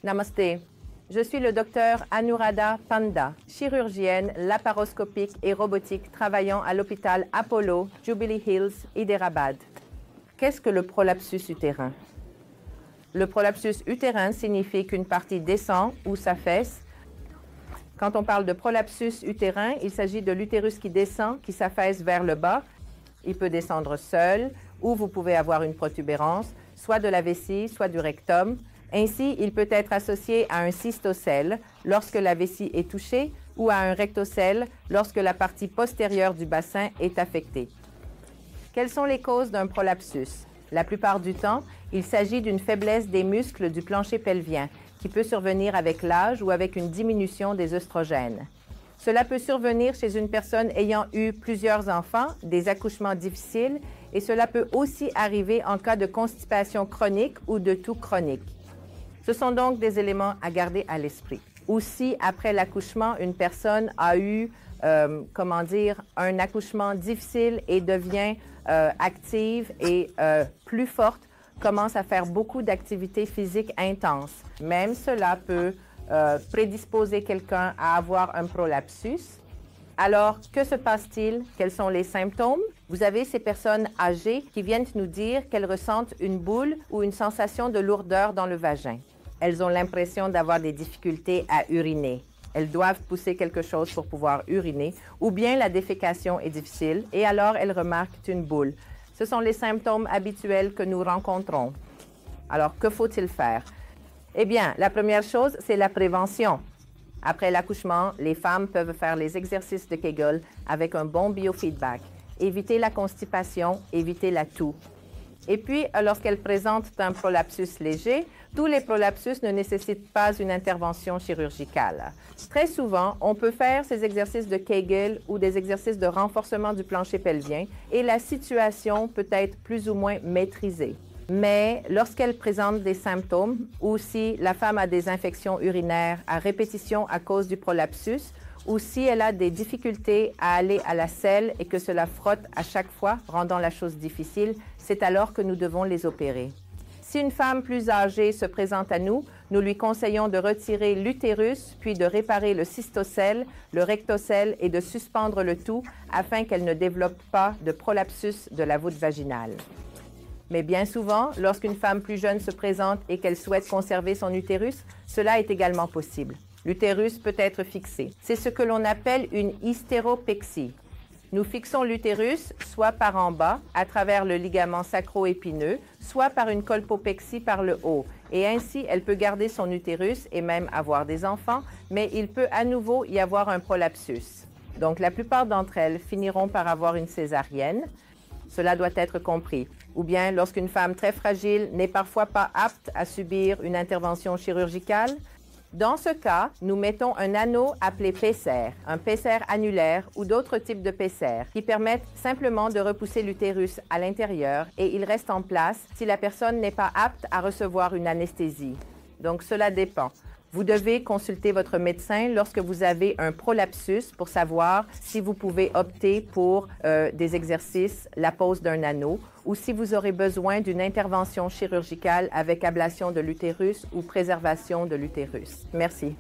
Namasté. Je suis le docteur Anuradha Panda, chirurgienne laparoscopique et robotique travaillant à l'hôpital Apollo, Jubilee Hills, Hyderabad. Qu'est-ce que le prolapsus utérin? Le prolapsus utérin signifie qu'une partie descend ou s'affaisse. Quand on parle de prolapsus utérin, il s'agit de l'utérus qui descend, qui s'affaisse vers le bas. Il peut descendre seul ou vous pouvez avoir une protubérance, soit de la vessie, soit du rectum. Ainsi, il peut être associé à un cystocèle lorsque la vessie est touchée ou à un rectocèle lorsque la partie postérieure du bassin est affectée. Quelles sont les causes d'un prolapsus? La plupart du temps, il s'agit d'une faiblesse des muscles du plancher pelvien qui peut survenir avec l'âge ou avec une diminution des œstrogènes. Cela peut survenir chez une personne ayant eu plusieurs enfants, des accouchements difficiles, et cela peut aussi arriver en cas de constipation chronique ou de toux chronique. Ce sont donc des éléments à garder à l'esprit. Ou si, après l'accouchement, une personne a eu, un accouchement difficile et devient active et plus forte, commence à faire beaucoup d'activités physiques intenses. Même cela peut prédisposer quelqu'un à avoir un prolapsus. Alors, que se passe-t-il? Quels sont les symptômes? Vous avez ces personnes âgées qui viennent nous dire qu'elles ressentent une boule ou une sensation de lourdeur dans le vagin. Elles ont l'impression d'avoir des difficultés à uriner. Elles doivent pousser quelque chose pour pouvoir uriner, ou bien la défécation est difficile et alors elles remarquent une boule. Ce sont les symptômes habituels que nous rencontrons. Alors, que faut-il faire? Eh bien, la première chose, c'est la prévention. Après l'accouchement, les femmes peuvent faire les exercices de Kegel avec un bon biofeedback. Éviter la constipation, éviter la toux. Et puis, lorsqu'elles présentent un prolapsus léger, tous les prolapsus ne nécessitent pas une intervention chirurgicale. Très souvent, on peut faire ces exercices de Kegel ou des exercices de renforcement du plancher pelvien et la situation peut être plus ou moins maîtrisée. Mais lorsqu'elle présente des symptômes ou si la femme a des infections urinaires à répétition à cause du prolapsus ou si elle a des difficultés à aller à la selle et que cela frotte à chaque fois, rendant la chose difficile, c'est alors que nous devons les opérer. Si une femme plus âgée se présente à nous, nous lui conseillons de retirer l'utérus, puis de réparer le cystocèle, le rectocèle et de suspendre le tout afin qu'elle ne développe pas de prolapsus de la voûte vaginale. Mais bien souvent, lorsqu'une femme plus jeune se présente et qu'elle souhaite conserver son utérus, cela est également possible. L'utérus peut être fixé. C'est ce que l'on appelle une hystéropexie. Nous fixons l'utérus soit par en bas, à travers le ligament sacro-épineux, soit par une colpopexie par le haut. Et ainsi, elle peut garder son utérus et même avoir des enfants, mais il peut à nouveau y avoir un prolapsus. Donc, la plupart d'entre elles finiront par avoir une césarienne. Cela doit être compris. Ou bien, lorsqu'une femme très fragile n'est parfois pas apte à subir une intervention chirurgicale, dans ce cas, nous mettons un anneau appelé pacer, un pacer annulaire ou d'autres types de pacer qui permettent simplement de repousser l'utérus à l'intérieur et il reste en place si la personne n'est pas apte à recevoir une anesthésie. Donc, cela dépend. Vous devez consulter votre médecin lorsque vous avez un prolapsus pour savoir si vous pouvez opter pour des exercices, la pose d'un anneau, ou si vous aurez besoin d'une intervention chirurgicale avec ablation de l'utérus ou préservation de l'utérus. Merci.